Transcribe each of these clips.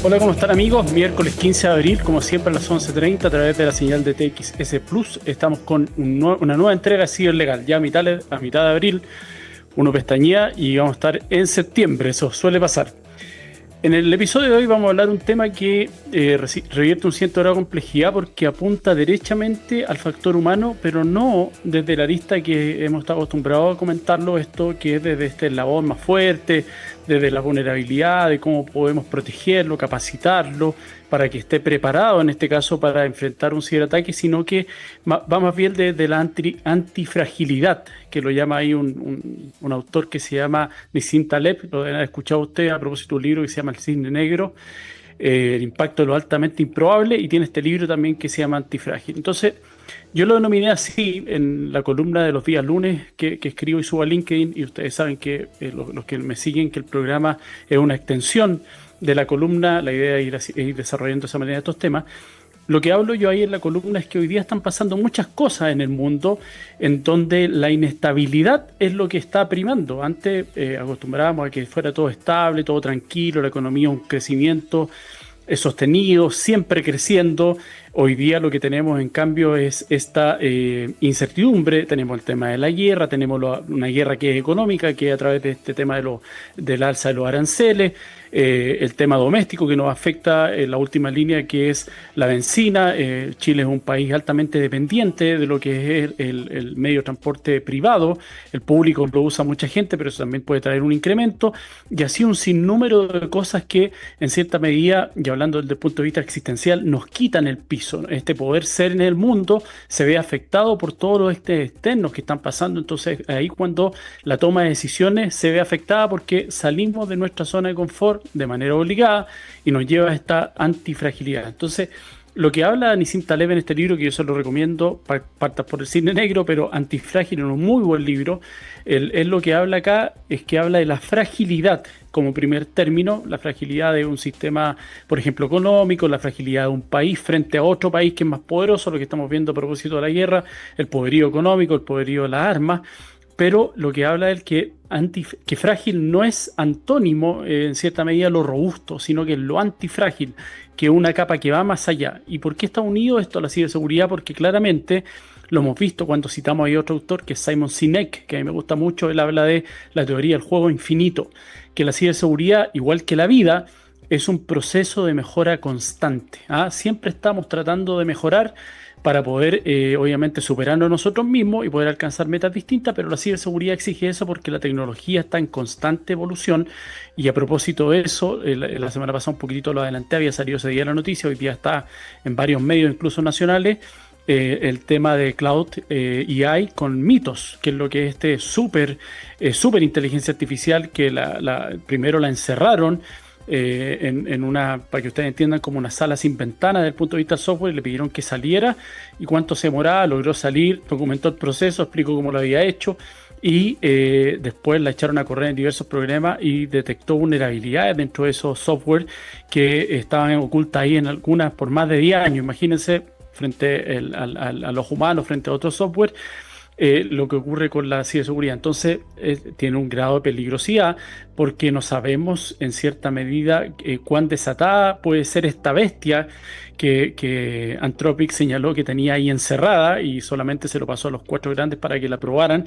Hola, ¿cómo están amigos? Miércoles 15 de abril, como siempre a las 11:30 a través de la señal de TXS Plus. Estamos con una nueva entrega de Ciberlegal, ya a mitad de abril, uno pestañea y vamos a estar en septiembre, eso suele pasar. En el episodio de hoy vamos a hablar de un tema que revierte un cierto grado de complejidad porque apunta derechamente al factor humano, pero no desde la arista que hemos estado acostumbrados a comentarlo, esto que es desde este eslabón más fuerte, desde la vulnerabilidad, de cómo podemos protegerlo, capacitarlo, para que esté preparado en este caso para enfrentar un ciberataque, sino que va más bien desde la antifragilidad, que lo llama ahí un autor que se llama Nassim Taleb, lo deben haber escuchado usted a propósito de un libro que se llama El Cisne Negro, el impacto de lo altamente improbable, y tiene este libro también que se llama Antifrágil. Entonces, yo lo denominé así en la columna de los días lunes que escribo y subo a LinkedIn, y ustedes saben que los que me siguen, que el programa es una extensión de la columna, la idea es ir desarrollando de esa manera estos temas. Lo que hablo yo ahí en la columna es que hoy día están pasando muchas cosas en el mundo en donde la inestabilidad es lo que está primando. Antes acostumbrábamos a que fuera todo estable, todo tranquilo, la economía un crecimiento sostenido, siempre creciendo. Hoy día lo que tenemos en cambio es esta incertidumbre. Tenemos el tema de la guerra, tenemos una guerra que es económica, que es a través de este tema del alza de los aranceles, el tema doméstico que nos afecta en la última línea, que es la benzina. Chile es un país altamente dependiente de lo que es el medio de transporte privado. El público lo usa mucha gente, pero eso también puede traer un incremento, y así un sinnúmero de cosas que en cierta medida, y hablando desde el punto de vista existencial, nos quitan el piso. Este poder ser en el mundo se ve afectado por todos los externos que están pasando. Entonces ahí cuando la toma de decisiones se ve afectada porque salimos de nuestra zona de confort de manera obligada y nos lleva a esta antifragilidad. Entonces, lo que habla Nassim Taleb en este libro, que yo se lo recomiendo, partas por el Cisne Negro, pero Antifrágil es un muy buen libro. Él lo que habla acá es que habla de la fragilidad como primer término, la fragilidad de un sistema, por ejemplo, económico, la fragilidad de un país frente a otro país que es más poderoso, lo que estamos viendo a propósito de la guerra, el poderío económico, el poderío de las armas. Pero lo que habla es que frágil no es antónimo, en cierta medida, lo robusto, sino que es lo antifrágil, que es una capa que va más allá. ¿Y por qué está unido esto a la ciberseguridad? Porque claramente lo hemos visto cuando citamos ahí otro autor, que es Simon Sinek, que a mí me gusta mucho. Él habla de la teoría del juego infinito, que la ciberseguridad, igual que la vida, es un proceso de mejora constante. Siempre estamos tratando de mejorar para poder, obviamente, superarnos nosotros mismos y poder alcanzar metas distintas, pero la ciberseguridad exige eso porque la tecnología está en constante evolución. Y a propósito de eso, la semana pasada un poquitito lo adelanté, había salido ese día la noticia, hoy día está en varios medios, incluso nacionales, el tema de Cloud AI con Mitos, que es lo que es este super inteligencia artificial que primero la encerraron en una, para que ustedes entiendan, como una sala sin ventana desde el punto de vista del software, y le pidieron que saliera y cuánto se demoraba, logró salir, documentó el proceso, explicó cómo lo había hecho, y después la echaron a correr en diversos programas y detectó vulnerabilidades dentro de esos software que estaban ocultas ahí en algunas por más de 10 años. Imagínense, frente a los humanos, frente a otros software, lo que ocurre con la ciberseguridad. Entonces, tiene un grado de peligrosidad porque no sabemos en cierta medida cuán desatada puede ser esta bestia que Anthropic señaló que tenía ahí encerrada, y solamente se lo pasó a los 4 grandes para que la probaran.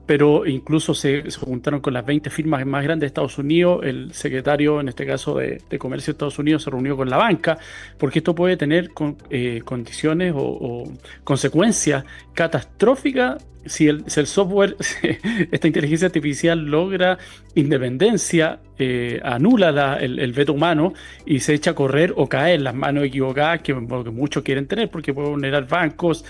Pero incluso se juntaron con las 20 firmas más grandes de Estados Unidos. El secretario, en este caso de Comercio de Estados Unidos, se reunió con la banca, porque esto puede tener condiciones o consecuencias catastróficas si el software, esta inteligencia artificial logra independencia, anula el veto humano y se echa a correr o cae en las manos equivocadas, que muchos quieren tener, porque puede vulnerar bancos,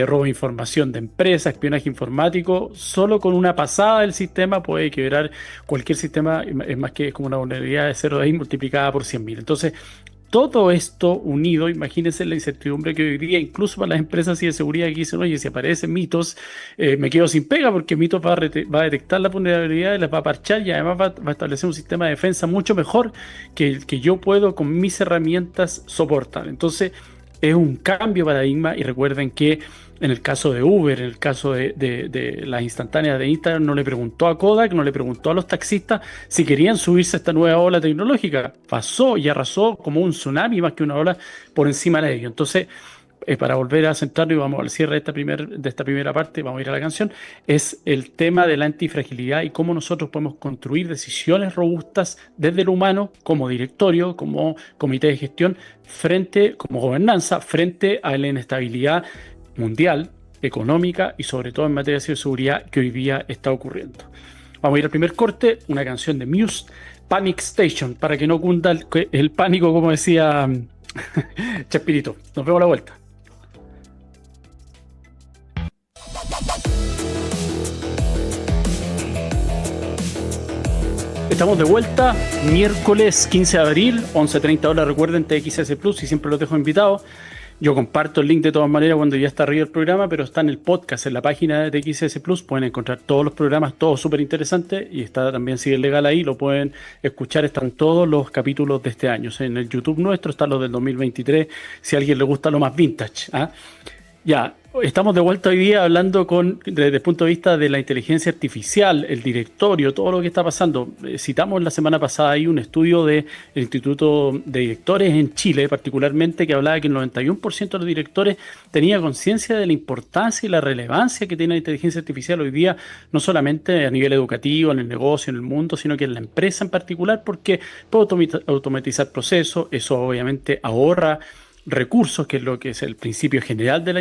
robo de información de empresas, espionaje informático. Solo con una pasada del sistema puede quebrar cualquier sistema, es más que como una vulnerabilidad de 0 de ahí multiplicada por 100.000. Entonces, todo esto unido, imagínense la incertidumbre que hoy día, incluso para las empresas y de seguridad, que dicen: oye, si aparecen Mitos, me quedo sin pega, porque Mitos va a detectar la vulnerabilidad y las va a parchar, y además va a establecer un sistema de defensa mucho mejor que el que yo puedo con mis herramientas soportar. Entonces, es un cambio de paradigma y recuerden que en el caso de Uber, en el caso de las instantáneas de Instagram, no le preguntó a Kodak, no le preguntó a los taxistas si querían subirse a esta nueva ola tecnológica. Pasó y arrasó como un tsunami más que una ola por encima de ello. Entonces, para volver a centrarnos y vamos al cierre de esta primera parte, vamos a ir a la canción, es el tema de la antifragilidad y cómo nosotros podemos construir decisiones robustas desde lo humano, como directorio, como comité de gestión, como gobernanza, frente a la inestabilidad mundial, económica y sobre todo en materia de ciberseguridad que hoy día está ocurriendo. Vamos a ir al primer corte, una canción de Muse, Panic Station, para que no cunda el pánico, como decía Chespirito. Nos vemos a la vuelta. Estamos de vuelta, miércoles 15 de abril, 11:30 horas, recuerden TXS Plus y siempre los dejo invitados. Yo comparto el link de todas maneras cuando ya está arriba el programa, pero está en el podcast, en la página de TXS Plus, pueden encontrar todos los programas, todos súper interesantes, y está también Sigue Legal ahí, lo pueden escuchar, están todos los capítulos de este año. O sea, en el YouTube nuestro están los del 2023, si a alguien le gusta lo más vintage. Ya, estamos de vuelta hoy día hablando desde el punto de vista de la inteligencia artificial, el directorio, todo lo que está pasando. Citamos la semana pasada ahí un estudio del Instituto de Directores en Chile, particularmente, que hablaba que el 91% de los directores tenía conciencia de la importancia y la relevancia que tiene la inteligencia artificial hoy día, no solamente a nivel educativo, en el negocio, en el mundo, sino que en la empresa en particular, porque puede automatizar procesos, eso obviamente ahorra recursos, que es lo que es el principio general de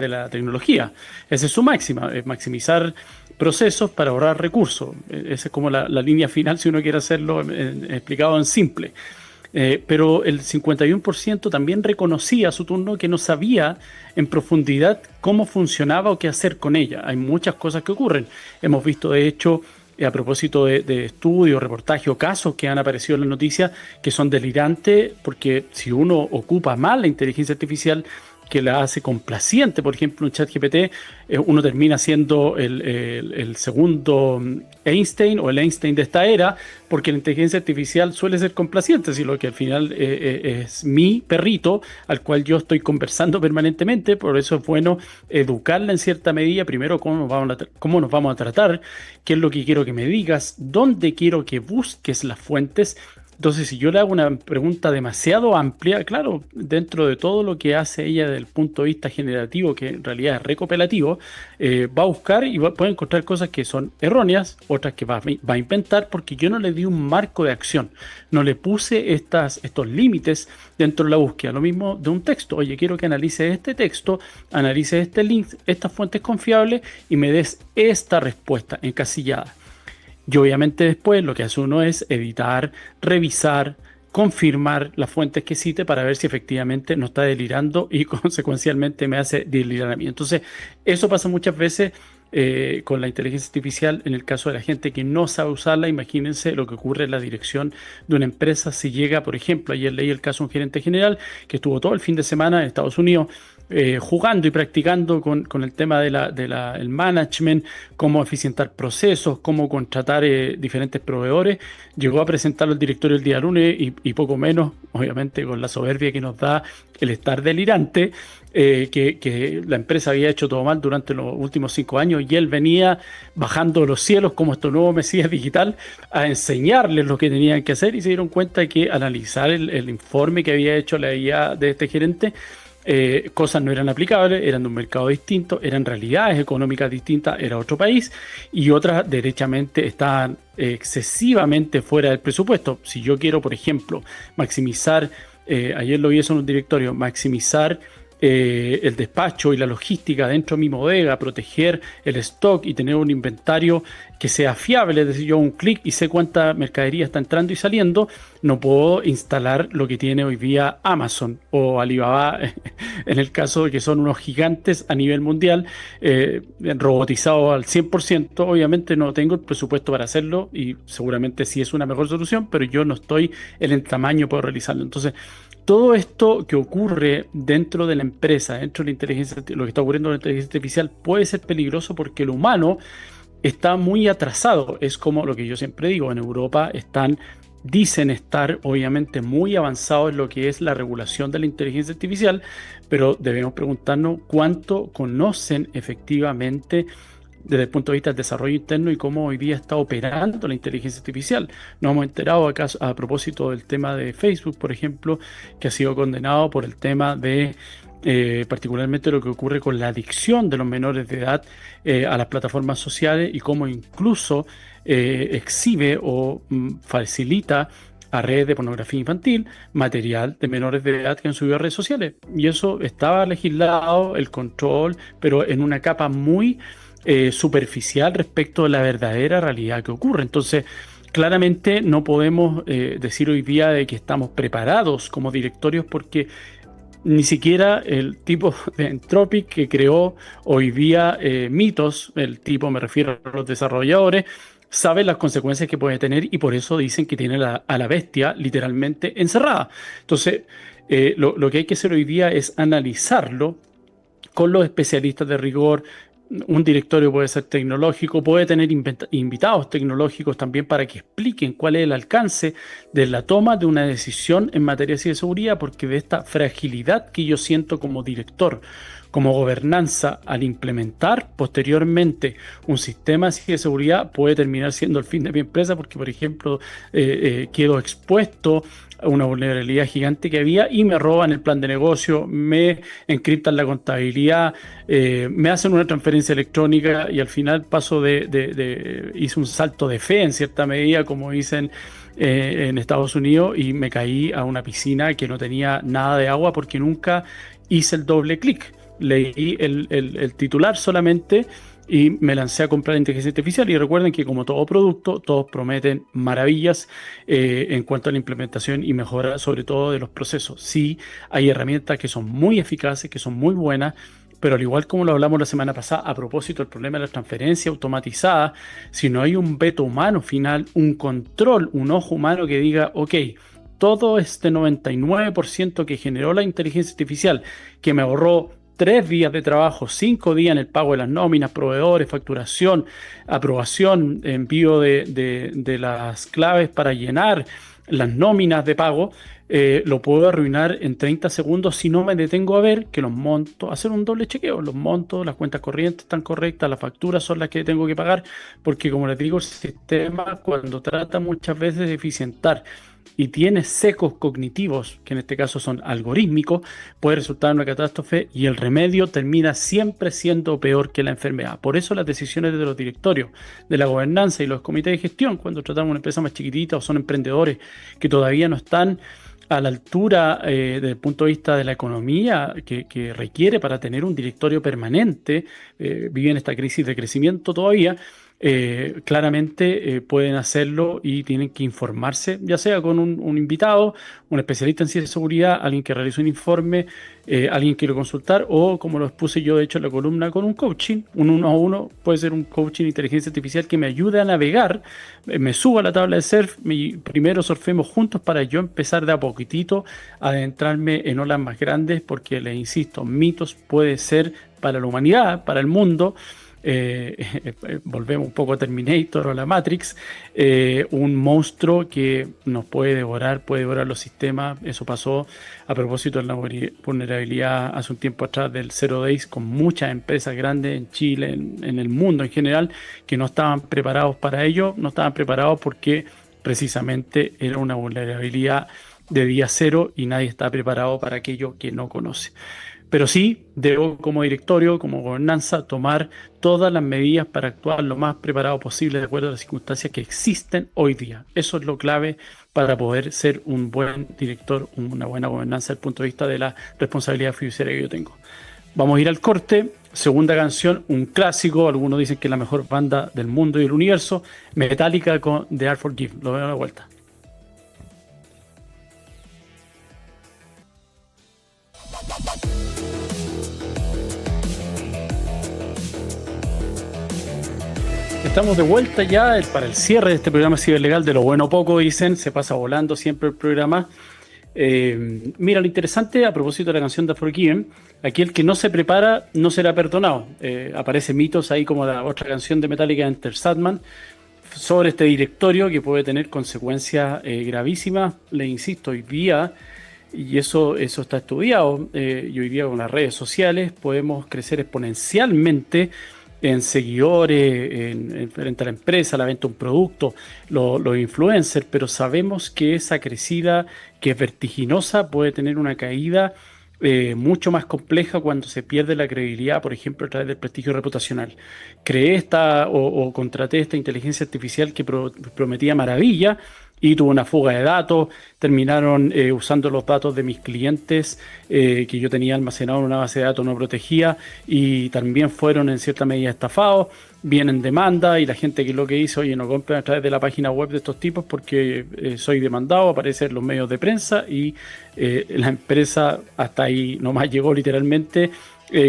la tecnología. Esa es su máxima, es maximizar procesos para ahorrar recursos. Esa es como la línea final, si uno quiere hacerlo explicado en simple. Pero el 51% también reconocía a su turno que no sabía en profundidad cómo funcionaba o qué hacer con ella. Hay muchas cosas que ocurren. Hemos visto, de hecho, a propósito de estudios, reportajes o casos que han aparecido en las noticias que son delirantes, porque si uno ocupa mal la inteligencia artificial, que la hace complaciente, por ejemplo, un ChatGPT, uno termina siendo el segundo Einstein o el Einstein de esta era, porque la inteligencia artificial suele ser complaciente, sino que al final es mi perrito al cual yo estoy conversando permanentemente. Por eso es bueno educarla en cierta medida. Primero, cómo nos vamos a tratar, qué es lo que quiero que me digas, dónde quiero que busques las fuentes. Entonces, si yo le hago una pregunta demasiado amplia, claro, dentro de todo lo que hace ella desde el punto de vista generativo, que en realidad es recopilativo, va a buscar y puede encontrar cosas que son erróneas, otras que va a inventar, porque yo no le di un marco de acción, no le puse estos límites dentro de la búsqueda. Lo mismo de un texto. Oye, quiero que analice este texto, analice este link, estas fuentes confiables y me des esta respuesta encasillada. Y obviamente después lo que hace uno es editar, revisar, confirmar las fuentes que cite para ver si efectivamente no está delirando y consecuencialmente me hace delirar a mí. Entonces, eso pasa muchas veces con la inteligencia artificial. En el caso de la gente que no sabe usarla, imagínense lo que ocurre en la dirección de una empresa si llega, por ejemplo, ayer leí el caso de un gerente general que estuvo todo el fin de semana en Estados Unidos jugando y practicando con el tema el management, cómo eficientar procesos, cómo contratar diferentes proveedores. Llegó a presentarlo al directorio el día lunes y poco menos, obviamente con la soberbia que nos da el estar delirante, que la empresa había hecho todo mal durante los últimos 5 años y él venía bajando los cielos como este nuevo Mesías digital a enseñarles lo que tenían que hacer, y se dieron cuenta de que analizar el informe que había hecho la IA de este gerente, cosas no eran aplicables, eran de un mercado distinto, eran realidades económicas distintas, era otro país, y otras derechamente estaban excesivamente fuera del presupuesto. Si yo quiero, por ejemplo, maximizar, ayer lo vi eso en un directorio, maximizar el despacho y la logística dentro de mi bodega, proteger el stock y tener un inventario que sea fiable, es decir, yo un clic y sé cuánta mercadería está entrando y saliendo, no puedo instalar lo que tiene hoy día Amazon o Alibaba, en el caso de que son unos gigantes a nivel mundial, robotizados al 100%. Obviamente no tengo el presupuesto para hacerlo y seguramente sí es una mejor solución, pero yo no estoy en el tamaño para realizarlo. Entonces, todo esto que ocurre dentro de la empresa, dentro de la inteligencia, lo que está ocurriendo en la inteligencia artificial puede ser peligroso porque el humano está muy atrasado. Es como lo que yo siempre digo, en Europa están dicen estar obviamente muy avanzados en lo que es la regulación de la inteligencia artificial, pero debemos preguntarnos cuánto conocen efectivamente desde el punto de vista del desarrollo interno y cómo hoy día está operando la inteligencia artificial. Nos hemos enterado acá a propósito del tema de Facebook, por ejemplo, que ha sido condenado por el tema de particularmente lo que ocurre con la adicción de los menores de edad a las plataformas sociales y cómo incluso exhibe o facilita a redes de pornografía infantil, material de menores de edad que han subido a redes sociales. Y eso estaba legislado, el control, pero en una capa muy superficial respecto de la verdadera realidad que ocurre. Entonces, claramente no podemos decir hoy día de que estamos preparados como directorios porque ni siquiera el tipo de Anthropic que creó hoy día mitos, el tipo, me refiero a los desarrolladores, sabe las consecuencias que puede tener y por eso dicen que tiene a la bestia literalmente encerrada. Entonces, lo que hay que hacer hoy día es analizarlo con los especialistas de rigor. Un directorio puede ser tecnológico, puede tener invitados tecnológicos también para que expliquen cuál es el alcance de la toma de una decisión en materia de ciberseguridad, porque de esta fragilidad que yo siento como director, como gobernanza, al implementar posteriormente un sistema de ciberseguridad puede terminar siendo el fin de mi empresa, porque por ejemplo quedo expuesto a una vulnerabilidad gigante que había y me roban el plan de negocio, me encriptan la contabilidad, me hacen una transferencia electrónica y al final paso hice un salto de fe en cierta medida, como dicen en Estados Unidos, y me caí a una piscina que no tenía nada de agua porque nunca hice el doble clic. Leí el titular solamente y me lancé a comprar inteligencia artificial. Y recuerden que como todo producto, todos prometen maravillas en cuanto a la implementación y mejora sobre todo de los procesos. Sí, hay herramientas que son muy eficaces, que son muy buenas, pero al igual como lo hablamos la semana pasada a propósito del problema de la transferencia automatizada, si no hay un veto humano final, un control, un ojo humano que diga, ok, todo este 99% que generó la inteligencia artificial, que me ahorró 3 días de trabajo, 5 días en el pago de las nóminas, proveedores, facturación, aprobación, envío de las claves para llenar las nóminas de pago, lo puedo arruinar en 30 segundos si no me detengo a ver que los montos, hacer un doble chequeo, los montos, las cuentas corrientes están correctas, las facturas son las que tengo que pagar, porque como les digo, el sistema cuando trata muchas veces de eficientar y tiene secos cognitivos, que en este caso son algorítmicos, puede resultar en una catástrofe y el remedio termina siempre siendo peor que la enfermedad. Por eso las decisiones de los directorios, de la gobernanza y los comités de gestión, cuando tratamos una empresa más chiquitita o son emprendedores que todavía no están a la altura desde el punto de vista de la economía que requiere para tener un directorio permanente, viven esta crisis de crecimiento todavía, claramente pueden hacerlo y tienen que informarse, ya sea con un invitado, un especialista en ciberseguridad, alguien que realice un informe, alguien que lo consultar o como lo expuse yo de hecho en la columna con un coaching, un uno a uno, puede ser un coaching de inteligencia artificial que me ayude a navegar, me suba a la tabla de surf y primero surfemos juntos para yo empezar de a poquitito a adentrarme en olas más grandes porque les insisto, mitos puede ser para la humanidad, para el mundo. Volvemos un poco a Terminator o a la Matrix, un monstruo que nos puede devorar los sistemas. Eso pasó a propósito de la vulnerabilidad hace un tiempo atrás del Zero Days con muchas empresas grandes en Chile, en el mundo en general, que no estaban preparados para ello, no estaban preparados porque precisamente era una vulnerabilidad de día cero y nadie está preparado para aquello que no conoce. Pero sí debo como directorio, como gobernanza, tomar todas las medidas para actuar lo más preparado posible de acuerdo a las circunstancias que existen hoy día. Eso es lo clave para poder ser un buen director, una buena gobernanza desde el punto de vista de la responsabilidad fiduciaria que yo tengo. Vamos a ir al corte. Segunda canción, un clásico. Algunos dicen que es la mejor banda del mundo y del universo. Metallica con The Art Forgive. Lo veo a la vuelta. Estamos de vuelta ya para el cierre de este programa ciberlegal. De lo bueno poco, dicen, se pasa volando siempre el programa. Mira, lo interesante a propósito de la canción de Forgiven, aquel que no se prepara no será perdonado. Aparece mitos ahí como la otra canción de Metallica, Enter Sandman. sobre este directorio que puede tener consecuencias gravísimas. Le insisto, hoy día, y eso está estudiado, y hoy día con las redes sociales podemos crecer exponencialmente en seguidores, frente a la empresa, la venta de un producto, los influencers, pero sabemos que esa crecida, que es vertiginosa, puede tener una caída mucho más compleja cuando se pierde la credibilidad, por ejemplo, a través del prestigio reputacional. Creé o contraté esta inteligencia artificial que prometía maravilla y tuvo una fuga de datos, terminaron usando los datos de mis clientes que yo tenía almacenado en una base de datos no protegida y también fueron en cierta medida estafados, vienen demanda y la gente que lo que hizo, oye, no compren a través de la página web de estos tipos porque soy demandado, aparece en los medios de prensa y la empresa hasta ahí nomás llegó literalmente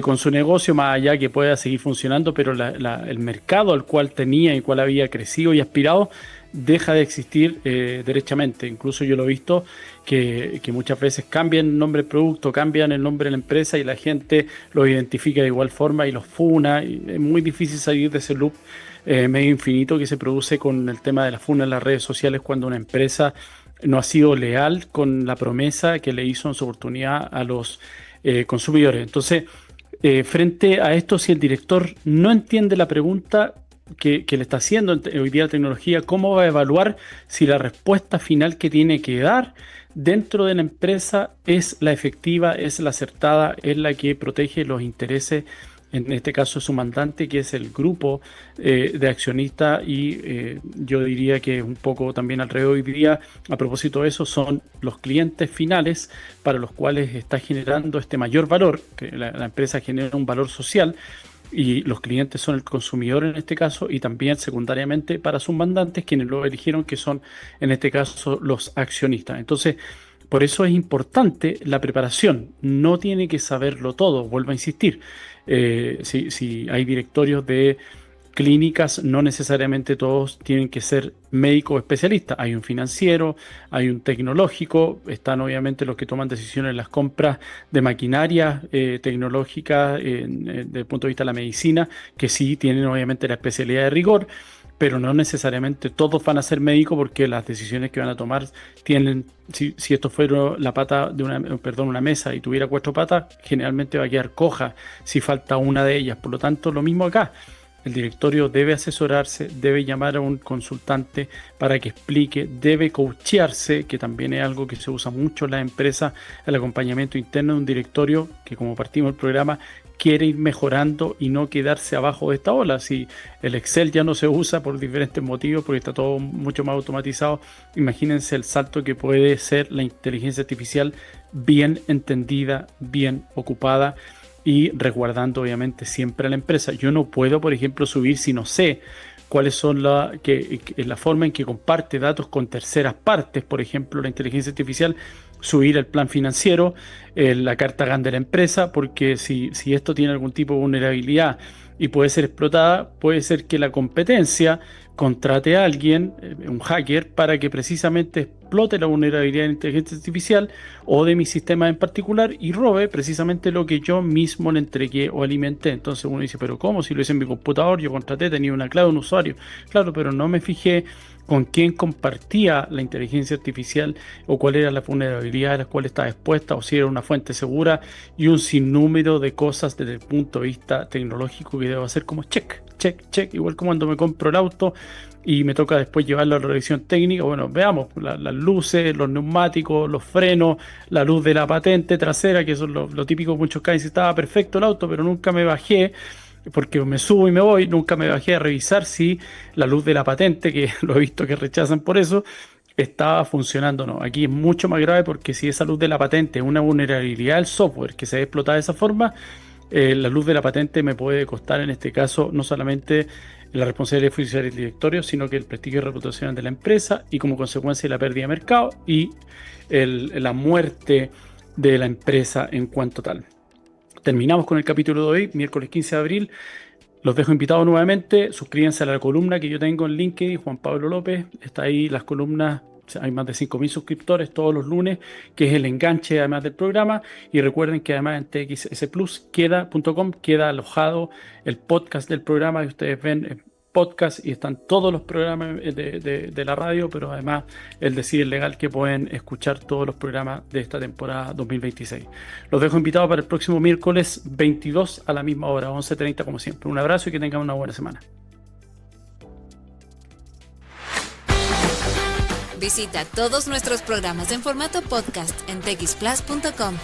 con su negocio, más allá que pueda seguir funcionando, pero el mercado al cual tenía y cual había crecido y aspirado deja de existir derechamente. Incluso yo lo he visto que muchas veces cambian el nombre del producto, cambian el nombre de la empresa y la gente lo identifica de igual forma y los funa. Y es muy difícil salir de ese loop medio infinito que se produce con el tema de la funa en las redes sociales cuando una empresa no ha sido leal con la promesa que le hizo en su oportunidad a los consumidores. Entonces, frente a esto, si el director no entiende la pregunta que le está haciendo hoy día la tecnología, ¿cómo va a evaluar si la respuesta final que tiene que dar dentro de la empresa es la efectiva, es la acertada, es la que protege los intereses, en este caso su mandante, que es el grupo de accionistas? Y yo diría que un poco también alrededor hoy día, a propósito de eso, son los clientes finales para los cuales está generando este mayor valor, que la empresa genera un valor social y los clientes son el consumidor en este caso y también secundariamente para sus mandantes quienes lo eligieron, que son en este caso los accionistas. Entonces, por eso es importante la preparación, no tiene que saberlo todo, vuelvo a insistir. Si hay directorios de clínicas, no necesariamente todos tienen que ser médicos especialistas. Hay un financiero, hay un tecnológico, están obviamente los que toman decisiones en las compras de maquinaria tecnológica desde el punto de vista de la medicina, que sí tienen obviamente la especialidad de rigor, pero no necesariamente todos van a ser médicos porque las decisiones que van a tomar tienen, si esto fuera la pata de una mesa y tuviera 4 patas, generalmente va a quedar coja si falta una de ellas. Por lo tanto, lo mismo acá. El directorio debe asesorarse, debe llamar a un consultante para que explique, debe coachearse, que también es algo que se usa mucho en las empresas, el acompañamiento interno de un directorio que, como partimos del programa, quiere ir mejorando y no quedarse abajo de esta ola. Si el Excel ya no se usa por diferentes motivos, porque está todo mucho más automatizado, imagínense el salto que puede ser la inteligencia artificial bien entendida, bien ocupada y resguardando obviamente siempre a la empresa. Yo no puedo, por ejemplo, subir si no sé cuáles son la forma en que comparte datos con terceras partes, por ejemplo, la inteligencia artificial, subir el plan financiero, la carta GAN de la empresa, porque si esto tiene algún tipo de vulnerabilidad y puede ser explotada, puede ser que la competencia contrate a alguien, un hacker, para que precisamente explote la vulnerabilidad de la inteligencia artificial o de mi sistema en particular y robe precisamente lo que yo mismo le entregué o alimenté. Entonces uno dice, pero ¿cómo? Si lo hice en mi computador, yo contraté, tenía una clave, un usuario. Claro, pero no me fijé con quién compartía la inteligencia artificial o cuál era la vulnerabilidad a la cual estaba expuesta o si era una fuente segura y un sinnúmero de cosas desde el punto de vista tecnológico que debo hacer como check, igual como cuando me compro el auto y me toca después llevarlo a la revisión técnica. Bueno, veamos las luces, los neumáticos, los frenos, la luz de la patente trasera, que son lo típico. Muchos casos estaba perfecto el auto, pero nunca me bajé porque me subo y me voy, nunca me bajé a revisar si la luz de la patente, que lo he visto que rechazan por eso, estaba funcionando o no. Aquí es mucho más grave porque si esa luz de la patente es una vulnerabilidad del software que se ve explotada de esa forma, la luz de la patente me puede costar en este caso no solamente la responsabilidad fiduciaria del directorio, sino que el prestigio y reputación de la empresa y como consecuencia la pérdida de mercado y la muerte de la empresa en cuanto tal. Terminamos con el capítulo de hoy, miércoles 15 de abril. Los dejo invitados nuevamente. Suscríbanse a la columna que yo tengo en LinkedIn, Juan Pablo López. Está ahí las columnas. Hay más de 5.000 suscriptores todos los lunes, que es el enganche además del programa. Y recuerden que además en TXS Plus queda alojado el podcast del programa que ustedes ven podcast y están todos los programas de la radio, pero además el de CIDEL Legal, que pueden escuchar todos los programas de esta temporada 2026. Los dejo invitados para el próximo miércoles 22 a la misma hora, 11:30 como siempre. Un abrazo y que tengan una buena semana. Visita todos nuestros programas en formato podcast en texplus.com.